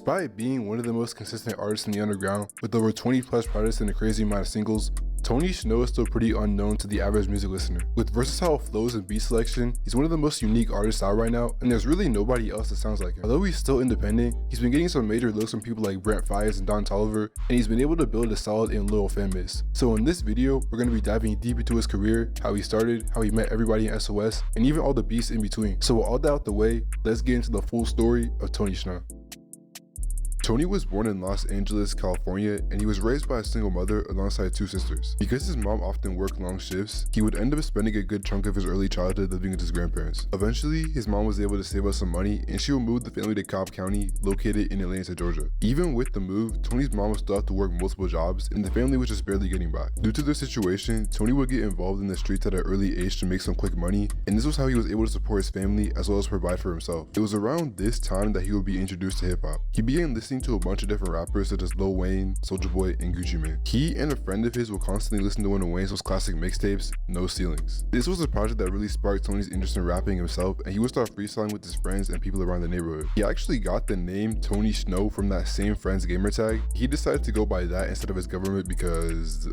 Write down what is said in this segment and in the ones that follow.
Despite being one of the most consistent artists in the underground, with over 20 plus projects and a crazy amount of singles, SHHNOW is still pretty unknown to the average music listener. With versatile flows and beat selection, he's one of the most unique artists out right now, and there's really nobody else that sounds like him. Although he's still independent, he's been getting some major looks from people like Brent Faiyaz and Don Toliver, and he's been able to build a solid and loyal fan base. So in this video, we're going to be diving deep into his career, how he started, how he met everybody in SOS, and even all the beasts in between. So with all that out the way, let's get into the full story of SHHNOW. Tony was born in Los Angeles, California, and he was raised by a single mother alongside two sisters. Because his mom often worked long shifts, he would end up spending a good chunk of his early childhood living with his grandparents. Eventually, his mom was able to save up some money, and she would move the family to Cobb County, located in Atlanta, Georgia. Even with the move, Tony's mom would still have to work multiple jobs, and the family was just barely getting by. Due to their situation, Tony would get involved in the streets at an early age to make some quick money, and this was how he was able to support his family as well as provide for himself. It was around this time that he would be introduced to hip-hop. He began listening to a bunch of different rappers such as Lil Wayne, Soulja Boy, and Gucci Mane. He and a friend of his would constantly listen to one of Wayne's most classic mixtapes, No Ceilings. This was a project that really sparked Tony's interest in rapping himself, and he would start freestyling with his friends and people around the neighborhood. He actually got the name Tony SHNOW from that same friend's gamer tag. He decided to go by that instead of his government because,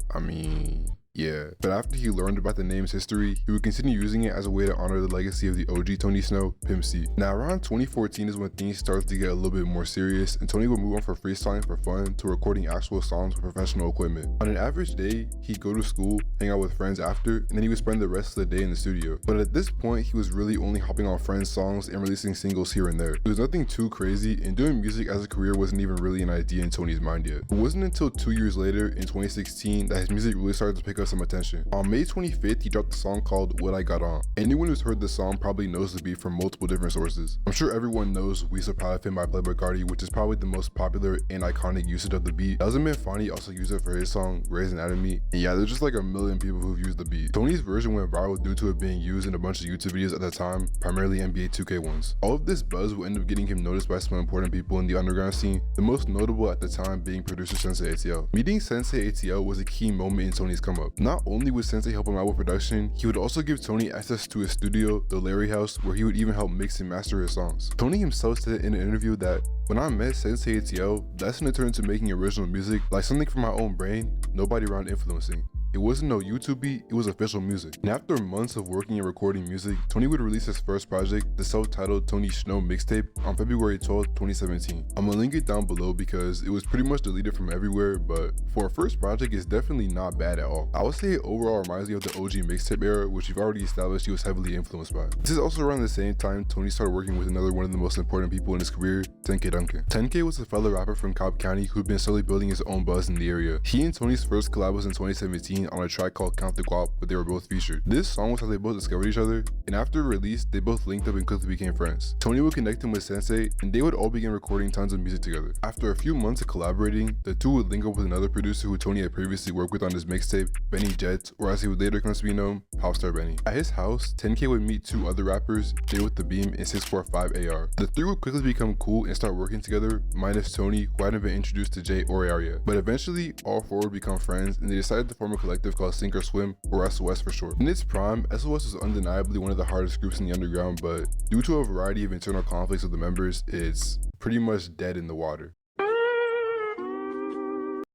yeah. But after he learned about the name's history, he would continue using it as a way to honor the legacy of the OG Tony SHNOW, Pimp C. Now around 2014 is when things started to get a little bit more serious, and Tony would move on from freestyling for fun to recording actual songs with professional equipment. On an average day, he'd go to school, hang out with friends after, and then he would spend the rest of the day in the studio. But at this point, he was really only hopping on friends' songs and releasing singles here and there. There was nothing too crazy, and doing music as a career wasn't even really an idea in Tony's mind yet. It wasn't until 2 years later, in 2016, that his music really started to pick up some attention. On May 25th, he dropped a song called What I Got On. Anyone who's heard the song probably knows the beat from multiple different sources. I'm sure everyone knows We So Proud of Him by Playboi Carti, which is probably the most popular and iconic usage of the beat. Dazman Fani also used it for his song Grey's Anatomy, and yeah, there's just like a million people who've used the beat. Tony's version went viral due to it being used in a bunch of YouTube videos at the time, primarily NBA 2K ones. All of this buzz would end up getting him noticed by some important people in the underground scene, the most notable at the time being producer Sensei ATL. Meeting Sensei ATL was a key moment in Tony's come up. Not only would Sensei help him out with production, he would also give Tony access to his studio, the Larry House, where he would even help mix and master his songs. Tony himself said in an interview that, "When I met Sensei ATL, that's when it turned into making original music, like something from my own brain, nobody around influencing. It wasn't no YouTube beat, it was official music." And after months of working and recording music, Tony would release his first project, the self-titled Tony SHNOW mixtape, on February 12th, 2017. I'm gonna link it down below because it was pretty much deleted from everywhere, but for a first project, it's definitely not bad at all. I would say it overall reminds me of the OG mixtape era, which we've already established he was heavily influenced by. This is also around the same time Tony started working with another one of the most important people in his career, 10K Duncan. 10K was a fellow rapper from Cobb County who'd been slowly building his own buzz in the area. He and Tony's first collab was in 2017 on a track called Count the Guap, but they were both featured. This song was how they both discovered each other, and after release, they both linked up and quickly became friends. Tony would connect him with Sensei, and they would all begin recording tons of music together. After a few months of collaborating, the two would link up with another producer who Tony had previously worked with on his mixtape, Benny Jets, or as he would later come to be known, Popstar Benny. At his house, 10K would meet two other rappers, Jay with the Beam and 645 AR. The three would quickly become cool and start working together, minus Tony, who hadn't been introduced to Jay or AR yet. But eventually, all four would become friends, and they decided to form a collective called Sink or Swim, or SOS for short. In its prime, SOS was undeniably one of the hardest groups in the underground, but due to a variety of internal conflicts with the members, it's pretty much dead in the water.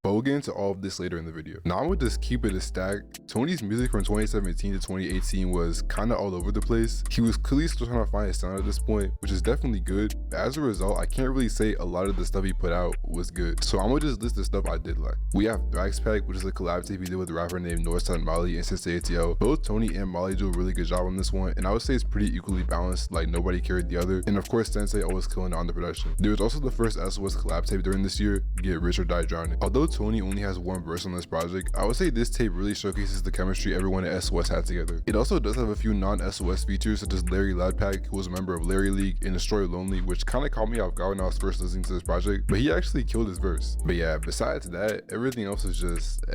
But we'll get into all of this later in the video. Now I'm gonna just keep it a stack. Tony's music from 2017 to 2018 was kinda all over the place. He was clearly still trying to find his sound at this point, which is definitely good. But as a result, I can't really say a lot of the stuff he put out was good. So I'm gonna just list the stuff I did like. We have Thrax Pack, which is a collab tape he did with a rapper named Northside Molly and Sensei ATL. Both Tony and Molly do a really good job on this one, and I would say it's pretty equally balanced, like nobody carried the other. And of course, Sensei always killing it on the production. There was also the first SOS collab tape during this year, Get Rich or Die Drowning. Although Tony only has one verse on this project, I would say this tape really showcases the chemistry everyone at SOS had together. It also does have a few non-SOS features such as Larry Ladpack, who was a member of Larry League, and Destroy Lonely, which kinda caught me off guard when I was first listening to this project, but he actually killed his verse. But yeah, besides that, everything else is just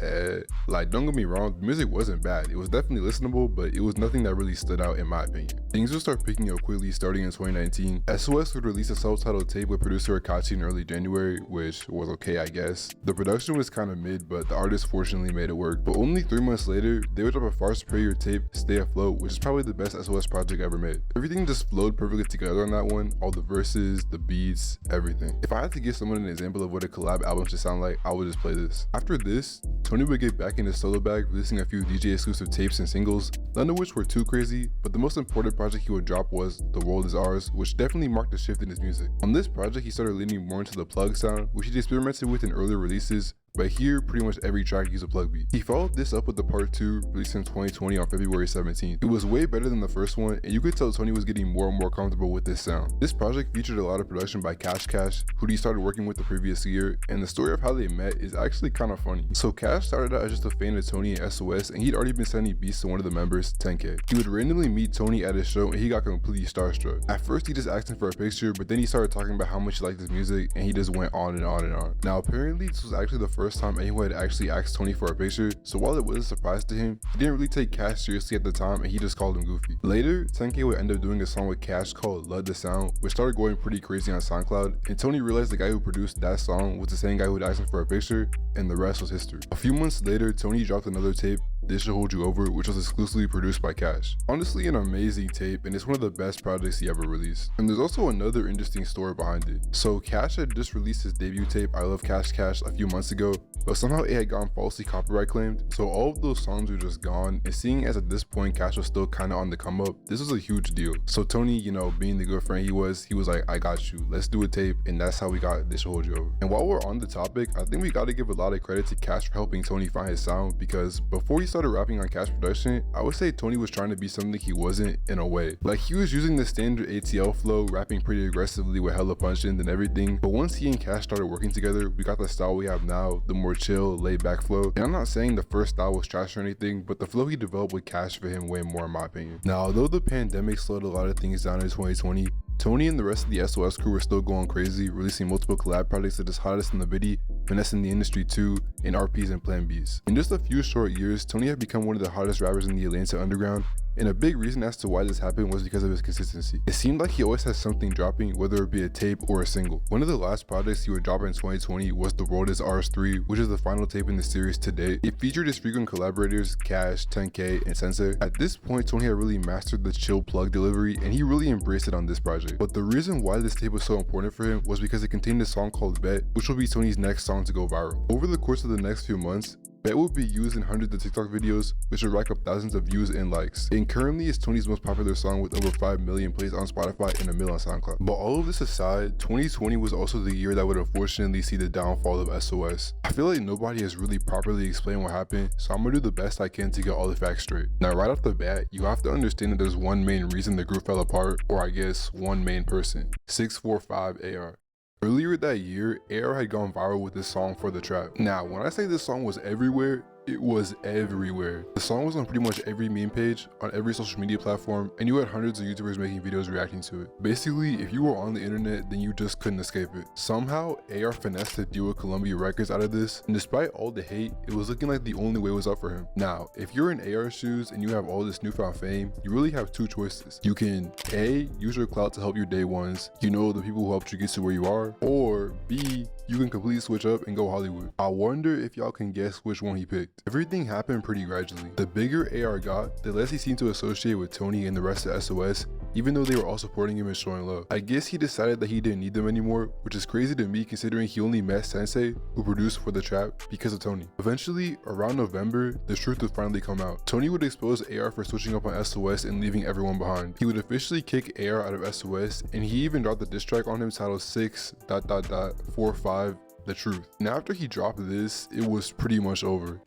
like, don't get me wrong, the music wasn't bad. It was definitely listenable, but it was nothing that really stood out in my opinion. Things would start picking up quickly starting in 2019. SOS would release a self-titled tape with producer Akachi in early January, which was okay, I guess. The production production was kind of mid, but the artist fortunately made it work. But only 3 months later, they would drop a far superior tape, Stay Afloat, which is probably the best SOS project ever made. Everything just flowed perfectly together on that one, all the verses, the beats, everything. If I had to give someone an example of what a collab album should sound like, I would just play this. After this, Tony would get back in his solo bag, releasing a few DJ exclusive tapes and singles, none of which were too crazy, but the most important project he would drop was The World Is Ours, which definitely marked a shift in his music. On this project, he started leaning more into the plug sound, which he experimented with in earlier releases, but here pretty much every track used a plug beat. He followed this up with the part 2, released in 2020 on February 17th. It was way better than the first one, and you could tell Tony was getting more and more comfortable with this sound. This project featured a lot of production by CashCache, who he started working with the previous year, and the story of how they met is actually kind of funny. So Cash started out as just a fan of Tony and SOS, and he'd already been sending beats to one of the members, 10K. He would randomly meet Tony at his show, and he got completely starstruck. At first he just asked him for a picture, but then he started talking about how much he liked his music, and he just went on and on and on. Now apparently this was actually the first time anyone had actually asked Tony for a picture, so while it was a surprise to him, he didn't really take Cash seriously at the time, and he just called him goofy. Later, 10K would end up doing a song with Cash called Love the Sound, which started going pretty crazy on SoundCloud, and Tony realized the guy who produced that song was the same guy who had asked him for a picture, and the rest was history. A few months later, Tony dropped another tape, This Should Hold You Over, which was exclusively produced by Cash. Honestly, an amazing tape, and it's one of the best projects he ever released. And there's also another interesting story behind it. So Cash had just released his debut tape, I Love CashCache, a few months ago, but somehow it had gotten falsely copyright claimed, so all of those songs were just gone, and seeing as at this point Cash was still kinda on the come up, this was a huge deal. So Tony, you know, being the good friend he was like, I got you, let's do a tape, and that's how we got This Should Hold You Over. And while we're on the topic, I think we gotta give a lot of credit to Cash for helping Tony find his sound, because before he started rapping on Cash production, I would say Tony was trying to be something he wasn't in a way. Like he was using the standard ATL flow, rapping pretty aggressively with hella punch-ins and everything, but once he and Cash started working together, we got the style we have now, the more chill, laid back flow. And I'm not saying the first style was trash or anything, but the flow he developed with Cash for him way more in my opinion. Now, although the pandemic slowed a lot of things down in 2020, Tony and the rest of the SOS crew were still going crazy, releasing multiple collab projects such as Hottest in the Biddy, Finessing the Industry 2, and RPs and Plan Bs. In just a few short years, Tony had become one of the hottest rappers in the Atlanta underground, and a big reason as to why this happened was because of his consistency. It seemed like he always had something dropping, whether it be a tape or a single. One of the last projects he would drop in 2020 was The World Is Ours 3, which is the final tape in the series to date. It featured his frequent collaborators, Cash, 10K, and Sensei. At this point, Tony had really mastered the chill plug delivery, and he really embraced it on this project. But the reason why this tape was so important for him was because it contained a song called Bet, which will be Tony's next song to go viral. Over the course of the next few months, Bet will be used in hundreds of TikTok videos, which will rack up thousands of views and likes. And currently is Tony's most popular song with over 5 million plays on Spotify and 1 million on SoundCloud. But all of this aside, 2020 was also the year that would unfortunately see the downfall of SOS. I feel like nobody has really properly explained what happened, so I'm gonna do the best I can to get all the facts straight. Now, right off the bat, you have to understand that there's one main reason the group fell apart, or I guess one main person, 645 AR. Earlier that year, AR had gone viral with this song For The Trap. Now, when I say this song was everywhere, it was everywhere. The song was on pretty much every meme page, on every social media platform, and you had hundreds of YouTubers making videos reacting to it. Basically, if you were on the internet, then you just couldn't escape it. Somehow, AR finessed a deal with Columbia Records out of this, and despite all the hate, it was looking like the only way was up for him. Now, if you're in AR's shoes and you have all this newfound fame, you really have two choices. You can A, use your clout to help your day ones, you know, the people who helped you get to where you are, or B, you can completely switch up and go Hollywood. I wonder if y'all can guess which one he picked. Everything happened pretty gradually. The bigger AR got, the less he seemed to associate with Tony and the rest of SOS, even though they were all supporting him and showing love. I guess he decided that he didn't need them anymore, which is crazy to me considering he only met Sensei, who produced For The Trap, because of Tony. Eventually, around November, the truth would finally come out. Tony would expose AR for switching up on SOS and leaving everyone behind. He would officially kick AR out of SOS, and he even dropped the diss track on him titled 6.45 The Truth. And after he dropped this, it was pretty much over.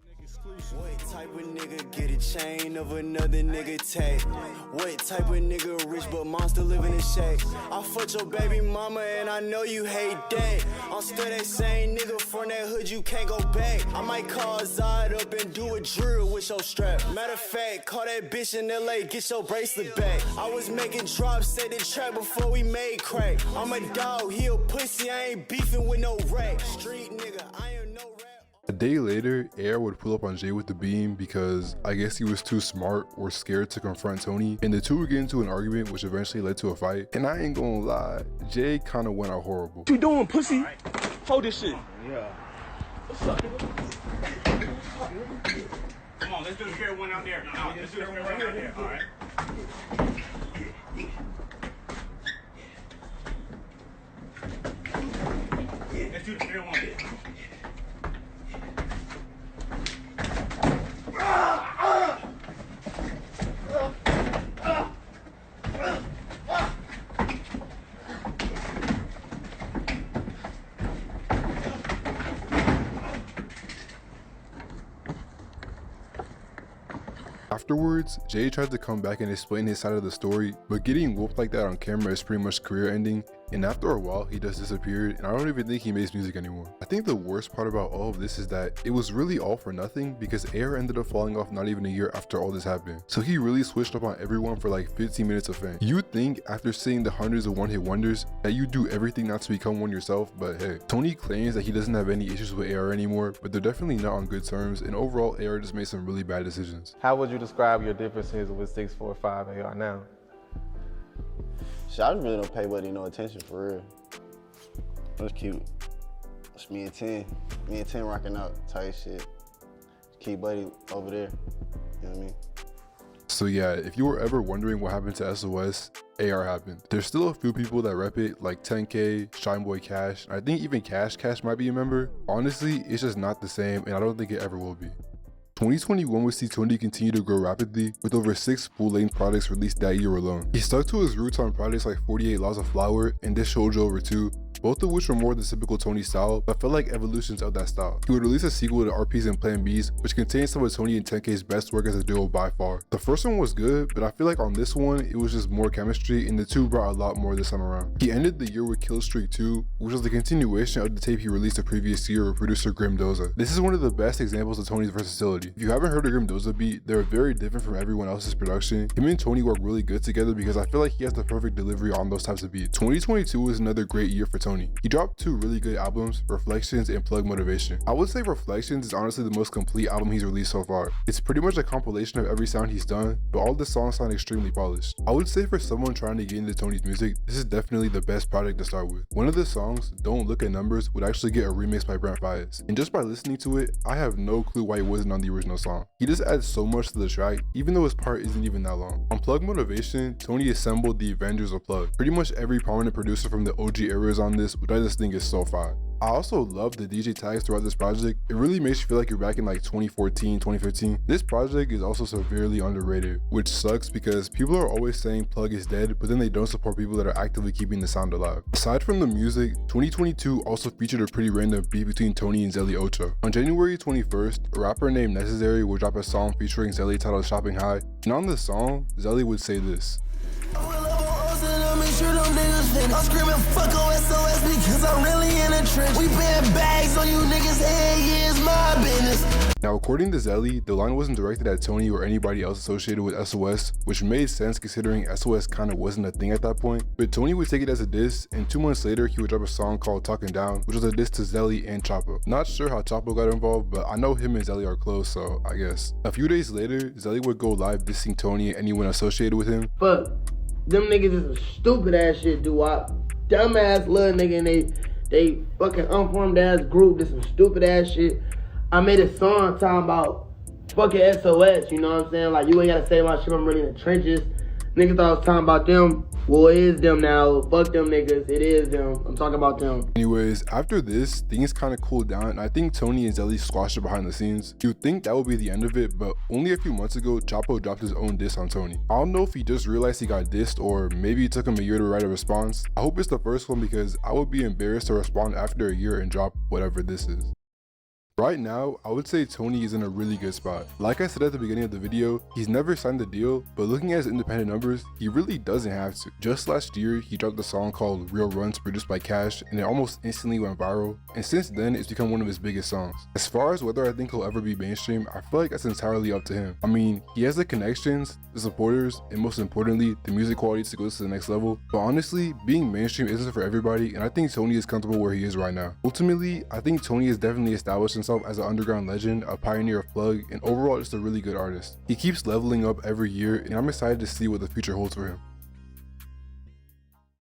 What type of nigga get a chain of another nigga take? What type of nigga rich but monster living in shape? I fucked your baby mama and I know you hate that. I'm still that same nigga from that hood, you can't go back. I might call Zod up and do a drill with your strap. Matter of fact, call that bitch in LA, get your bracelet back. I was making drops, set the trap before we made crack. I'm a dog, he a pussy, I ain't beefing with no rat. Street nigga, I am no rat. A day later, AR would pull up on Jay with the beam because I guess he was too smart or scared to confront Tony, and the two would get into an argument which eventually led to a fight. And I ain't gonna lie, Jay kinda went out horrible. What you doing, pussy? Hold this shit. Yeah. Come on, let's do the fair one out there. No, let's do the fair one out there. All right. Let's do the fair one. Afterwards, Jay tried to come back and explain his side of the story, but getting whooped like that on camera is pretty much career ending, and after a while he just disappeared, and I don't even think he makes music anymore. I think the worst part about all of this is that it was really all for nothing because AR ended up falling off not even a year after all this happened. So he really switched up on everyone for like 15 minutes of fame. You'd think after seeing the hundreds of one-hit wonders that you do everything not to become one yourself, but hey. Tony claims that he doesn't have any issues with AR anymore, but they're definitely not on good terms, and overall AR just made some really bad decisions. How would you describe your differences with 645 AR now? Shit, I really don't pay Buddy no attention for real. That's cute. It's me and 10. Me and 10 rocking out type shit. Keep Buddy over there. You know what I mean? So yeah, if you were ever wondering what happened to SOS, AR happened. There's still a few people that rep it, like 10K, Shineboy Cash, and I think even CashCache might be a member. Honestly, it's just not the same, and I don't think it ever will be. 2021 would see Tony continue to grow rapidly, with over 6 full-length projects released that year alone. He stuck to his roots on projects like 48 Laws of Flower and This Shoujo Over 2, both of which were more the typical Tony style, but felt like evolutions of that style. He would release a sequel to RPs and Plan Bs, which contains some of Tony and 10K's best work as a duo by far. The first one was good, but I feel like on this one, it was just more chemistry, and the two brought a lot more this time around. He ended the year with Kill Streak 2, which was the continuation of the tape he released the previous year with producer Grim Doza. This is one of the best examples of Tony's versatility. If you haven't heard a Grim Doza beat, they're very different from everyone else's production. Him and Tony work really good together because I feel like he has the perfect delivery on those types of beats. 2022 was another great year for Tony. He dropped 2 really good albums, Reflections and Plug Motivation. I would say Reflections is honestly the most complete album he's released so far. It's pretty much a compilation of every sound he's done, but all the songs sound extremely polished. I would say for someone trying to get into Tony's music, this is definitely the best project to start with. One of the songs, Don't Look at Numbers, would actually get a remix by Brent Faiyaz, and just by listening to it, I have no clue why he wasn't on the original song. He just adds so much to the track, even though his part isn't even that long. On Plug Motivation, Tony assembled the Avengers of Plug. Pretty much every prominent producer from the OG era is on this, which I just think is so fire. I also love the DJ tags throughout this project. It really makes you feel like you're back in like 2014, 2015. This project is also severely underrated, which sucks because people are always saying Plug is dead, but then they don't support people that are actively keeping the sound alive. Aside from the music, 2022 also featured a pretty random beef between Tony and Zelly Ocho. On January 21st, a rapper named Necessary would drop a song featuring Zelly titled Shopping High, and on the song, Zelly would say this. I'm screaming fuck SOS because I'm really in a trench. We paying bags on you niggas, hey, yeah, it's my business. Now, according to Zelly, the line wasn't directed at Tony or anybody else associated with SOS, which made sense considering SOS kinda wasn't a thing at that point. But Tony would take it as a diss, and 2 months later, he would drop a song called Talking Down, which was a diss to Zelly and Chapo. Not sure how Chapo got involved, but I know him and Zelly are close, so I guess. A few days later, Zelly would go live dissing Tony and anyone associated with him. But them niggas is some stupid ass shit, do-wop. Dumbass little nigga, and they fucking unformed ass group did some stupid ass shit. I made a song talking about fucking SOS, you know what I'm saying? Like, you ain't gotta say my shit, I'm really in the trenches. Niggas thought I was talking about them. Well, it is them now. Fuck them niggas. It is them. I'm talking about them. Anyways, after this, things kind of cooled down, and I think Tony and Zelly squashed it behind the scenes. You'd think that would be the end of it, but only a few months ago, Chapo dropped his own diss on Tony. I don't know if he just realized he got dissed, or maybe it took him a year to write a response. I hope it's the first one because I would be embarrassed to respond after a year and drop whatever this is. Right now, I would say Tony is in a really good spot. Like I said at the beginning of the video, he's never signed a deal, but looking at his independent numbers, he really doesn't have to. Just last year, he dropped a song called Real Runs produced by Cash, and it almost instantly went viral, and since then, it's become one of his biggest songs. As far as whether I think he'll ever be mainstream, I feel like that's entirely up to him. I mean, he has the connections, the supporters, and most importantly, the music quality to go to the next level, but honestly, being mainstream isn't for everybody, and I think Tony is comfortable where he is right now. Ultimately, I think Tony has definitely established himself as an underground legend, a pioneer of plug, and overall just a really good artist. He keeps leveling up every year, and I'm excited to see what the future holds for him.